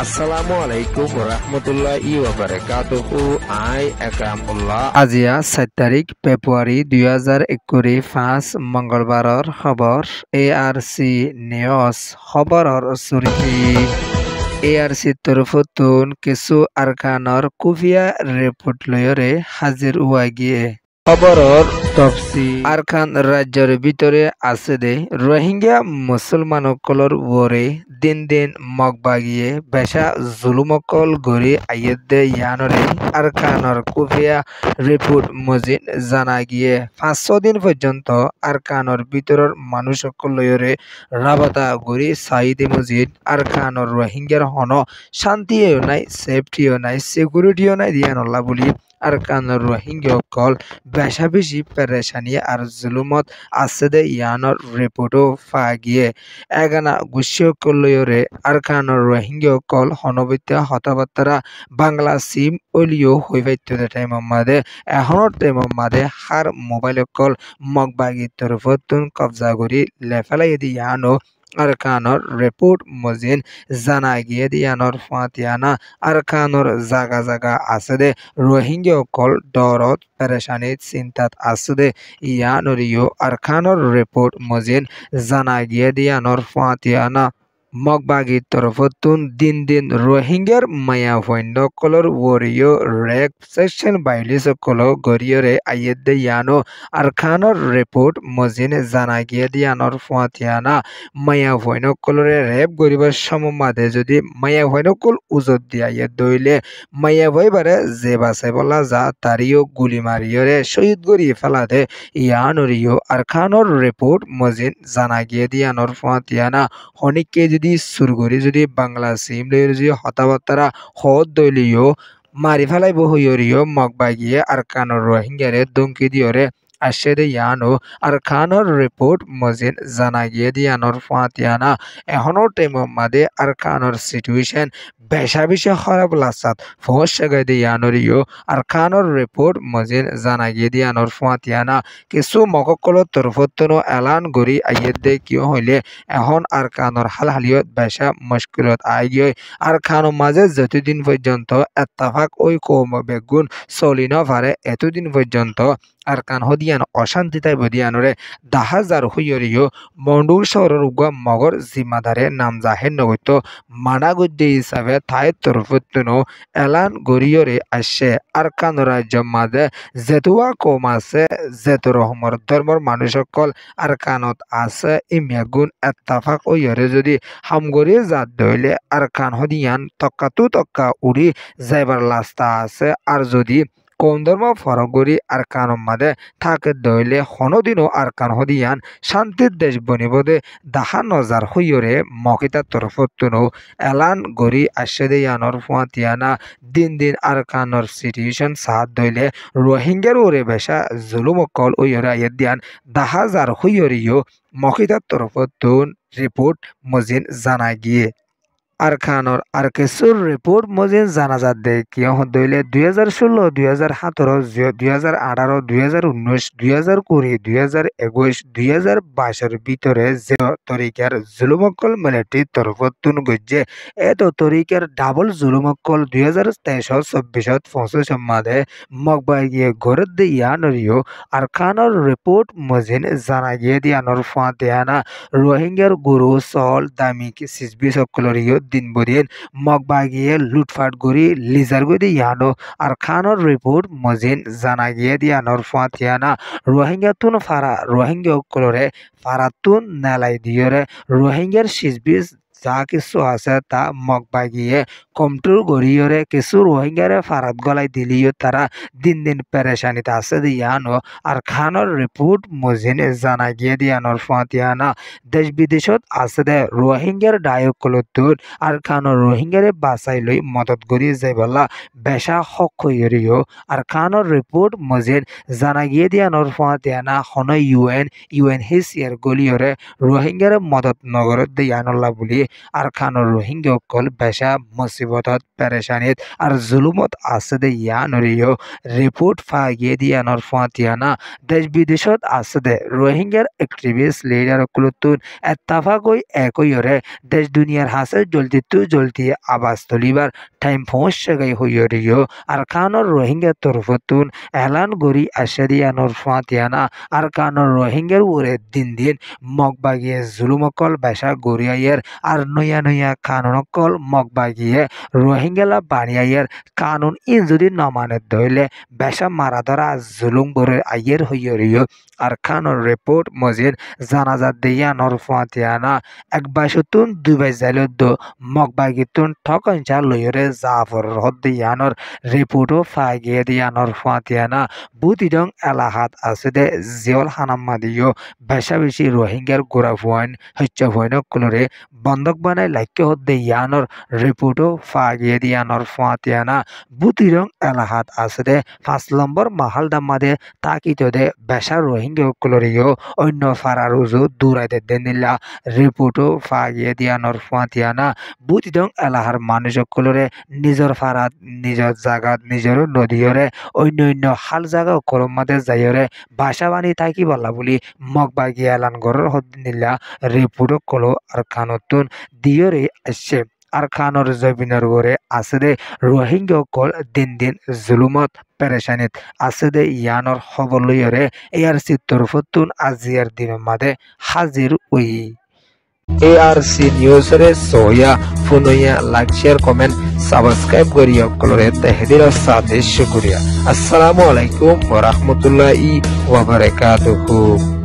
আসসালামু আলাইকুম রহমতুল্লাহি ওয়া বারাকাতুহু। আই একরামুল্লাহ। আজিয়া 7 তাৰিখ ফেব্ৰুৱাৰী 2021 মঙ্গলবাৰৰ খবৰ ARC নিউজ খবৰৰ চুৰিটি ARC তৰফতুন কিছু আৰকানৰ কুফিয়া ৰিপোৰ্ট লৈৰে হাজিৰ হোৱা গিয়ে খবৰৰ তফসিল আরকান রাজ্যের ভিতরে আছে দে রোহিঙ্গা মুসলমানসকলৰ ওরে দিন দিন মগবাগিয়ে বেশা জুলুমকল গড়ি আইয়েদে ইয়ানরে আরকানর কুফিয়া রিপোর্ট মজিদ জানা গিয়ে 500 দিন পর্যন্ত আরকানর ভিতরের মানুষসকলরে রাবাতা গড়ি সাইদে মজিদ আরকানর রোহিঙ্গার হন শান্তিও নাই সেফটিও নাই সিকিউরিটিও নাই দিয়ানল্লা বলি আরকানর রোহিঙ্গা সকল বেশা বেশি পেরেশানি আর জুলুমত আছে দে ইয়ানর রিপোর্টও ফাগিয়ে এগানা গুছিয় কলয়রে আরকানর রোহিঙ্গা কল হনবিত্যা হতাবার্তারা বাংলা সিম অলিও হই পাইতে টাইম মাদে এখনর টাইম মাদে হার মোবাইল কল মগবাগি তরফতুন কবজা করি লেফেলাই ইয়ানো আরকানর রিপোর্ট মজিন জানা গিয়ে দিয়ানর ফাতিয়ানা আরকানর জাগা জাগা আছে দে রোহিঙ্গা কল ডরত পেরেশানিত চিন্তাত আছে দে ইয়ানরিও আরকানর রিপোর্ট মজিন জানা গিয়ে দিয়ানর ফাতিয়ানা মগবাগির তরফতুন দিন দিন রোহিঙ্গার মায়া ফৈন্য কলর ওরিও রেক সেকশন বাইলিস কল গরিয়রে আইয়েদে ইয়ানো আরকানর রিপোর্ট মজিন জানা গিয়ে দিয়ানর ফাতিয়ানা মায়া ফৈন্য কলরে রেপ গরিবার সমমাদে যদি মায়া ফৈন্য কল উজত দিয়া ইয়ে দইলে মায়া ভইবারে যে বাসে বলা যা তারিও গুলি মারিয়রে শহীদ গরি ফেলা দে ইয়ানরিও আরকানর রিপোর্ট মজিন জানা গিয়ে দিয়ানর ফাতিয়ানা হনিককে যদি সুরগরি যদি বাংলা সিম লইর যদি হতাবার্তারা হদ দইলিও মারি ফেলাইব হইয়রিও মগবাগিয়ে আরকানর রোহিঙ্গারে দমকি দিয়রে আসে দে ইয়ানো আরকানর রিপোর্ট মজিন জানা গিয়ে দিয়ানর ফাতিয়ানা এখনর টাইম মাদে আরকানর সিচুয়েশন বেশা বেশি খারাপ লাসাত ফোস সেগাই দে ইয়ানরিও আরকানর রিপোর্ট মজিন জানা গিয়ে দিয়ানর ফাতিয়ানা কিছু মগকল তরফতনো এলান গরি আইয়ের দে কিয় হইলে এখন আরকানর হালহালিয়ত বেশা মুশকিলত আই গিয়ে আরকানোর মাঝে যতদিন পর্যন্ত এত্তাফাক ওই কৌম বেগুন চলি না পারে এতদিন পর্যন্ত আরকান হদিয়ান অশান্তি তাই বদিয়ানরে দাহাজার হইয়রিও মন্ডুর শহরের উগা মগর জিম্মাদারে নাম জাহের নগত্য মানাগুদ্দে হিসাবে থাই তরফতুনো এলান গরিয়রে আসে আরকান রাজ্য মাঝে যেতুয়া কম আছে যেত রহমর ধর্মর মানুষ সকল আরকানত আছে ইমেগুন এত্তাফাক ওইয়রে যদি হামগরিয়ে জাত দইলে আরকান হদিয়ান তক্কা উড়ি যাইবার লাস্তা আছে আর যদি কোন ধর্ম ফরগরি আরকান মাদে থাকে দইলে হনদিনও আরকান হদিয়ান শান্তির দেশ বনিবদে দাহা নজার হইয়রে মকিতার তরফতুনো এলান গরি আসে দেয়ানর ফুয়াতিয়ানা দিন দিন আরকানর সিচুয়েশন সাথ দইলে রোহিঙ্গার ওরে বেশা জুলুমকল ওইয়রে আইয়ার দিয়ান দাহাজার হইয়রিও মকিতার তরফতুন রিপোর্ট মজিন জানা গিয়ে আরকানর আর কিছুর রিপোর্ট মজিন জানাজাত দে কিয় দইলে 2016 2017 2018 2019 2020 2021 2022 ভিতরে যে তরিকার জুলুমকল মিলিটারি তরফতুন গজ্জে এত তরিকার ডাবল জুলুমকল 2023 24 25 মাদে মগবাই গিয়ে ঘরের দে ইয়ানরিও আরকানর রিপোর্ট মজিন জানা গিয়ে দিয়ানর ফাতিয়ানা রোহিঙ্গার গুরু সল দামি সিসবি সকলরিও দিন বদিন মগবাগিয়ে লুটফাট গরি লিজার গদি ইয়ানো আর খানর রিপোর্ট মজিন জানা গিয়ে দিয়ানোর ফাতিয়ানা রোহিঙ্গা তুন ফারা রোহিঙ্গা কলরে ফারাতুন নেলাই দিয়রে রোহিঙ্গার সিজবিস যা কিছু আছে তা মগবাগিয়ে কমটুর গড়িয়রে কিছু রোহিঙ্গারে ফারাত গলাই দিলিও তারা দিন দিন পেরেশানিতে আছে দিয়ানো আর খানর রিপোর্ট মজিন জানা গিয়ে দিয়ানোর ফাতিয়ানা দেশ বিদেশত আছে দে রোহিঙ্গার ডায়কলতুর আর খানর রোহিঙ্গারে বাঁচাই লই মদত গড়িয়ে যাইবলা বেশা হক হইরিও আর খানর রিপোর্ট মজিন জানা গিয়ে দিয়ানোর ফাতিয়ানা হন ইউএনএইচসিআর গলিয়রে রোহিঙ্গারে মদত নগরত দিয়ানল্লা বলি আর খানোর রোহিঙ্গা কল বেশা মুসিবতত পেরেশানিত আর জুলুমত আছে দে ইয়ানরিও রিপোর্ট ফাগিয়ে দিয়ানোর ফাতিয়ানা দেশ বিদেশত আছে দে রোহিঙ্গার অ্যাক্টিভিস্ট লিডার কুলতুন এত্তাফাকই একইরে দেশ দুনিয়ার হাসে জলদি আবাস তুলিবার টাইম পৌঁছে গাই হইরিও আর খানোর রোহিঙ্গা তরফতুন এলান গরি আসে দিয়ানোর ফাতিয়ানা আর খানোর রোহিঙ্গার ওরে দিন মগবাগিয়ে জুলুমকল বেশা গড়িয়াইয়ের আর নয়া কানুনকল মগবাগিয়ে রোহিঙ্গালা বানিয়াইয়ের কানুন ইন যদি নমানে ধইলে বেশা মারা ধরা জুলুম বরে আইয়ের হইয়রিও আর খানোর রিপোর্ট মজিদ জানাজাত দিয়া নরফাতিয়ানা এক বাইশতুন দুবাই জাইলত মগবাগিতুন ঠকঞ্চা লইরে জাফর হদ্দিয়ানোর রিপোর্টও ফাগিয়ে দিয়া নরফাতিয়ানা বুতিডং এলাহাত আছে দে জিয়ল হানাম্মাদিও বেশা বেশি রোহিঙ্গার গোড়া ফুয়াইন হচ্ছে ফুয়াইনক কুলরে বন্ধক বানাই লাইক্য হদ্দে ইয়ানোর রিপোর্টও ফাগিয়ে দিয়ানোর ফাতিয়ানা বুতিরং এলাহাত আছে দে 5 নম্বর মাহাল দাম্মাদে তাকিত দে বেশা রোহিঙ্গা কুলরিও অন্য ফারারুজু দূরাইতে দেনিলা রিপোর্টও ফাগিয়ে দিয়ানোর ফাতিয়ানা বুতিরং এলাহার মানুষ কুলরে নিজর ফারাত নিজর জাগাত নিজর নদীয়রে অন্য হাল জাগা করমাদে যাইরে বাসা বানি থাকি বলা বলি মগবাগি এলান গড়ের হদ্দিনিলা রিপোর্ট কলো আর খানতুন দিয়রে আসছে আর খানোর জবিনের গড়ে আছে দে রোহিঙ্গা কল দিন জুলুমত পেরেশানিত আছে দে ইয়ানোর খবর লইরে ARC তরফতুন আজিয়ার দিনের মাঝে হাজির উই ARC নিউজ রে সোয়া ফুনইয়া লাইক শেয়ার কমেন্ট সাবস্ক্রাইব করিয়া কলরে তাহদির সাথে শুকরিয়া। আসসালামু আলাইকুম ওয়া রাহমাতুল্লাহি ওয়া বারাকাতুহু।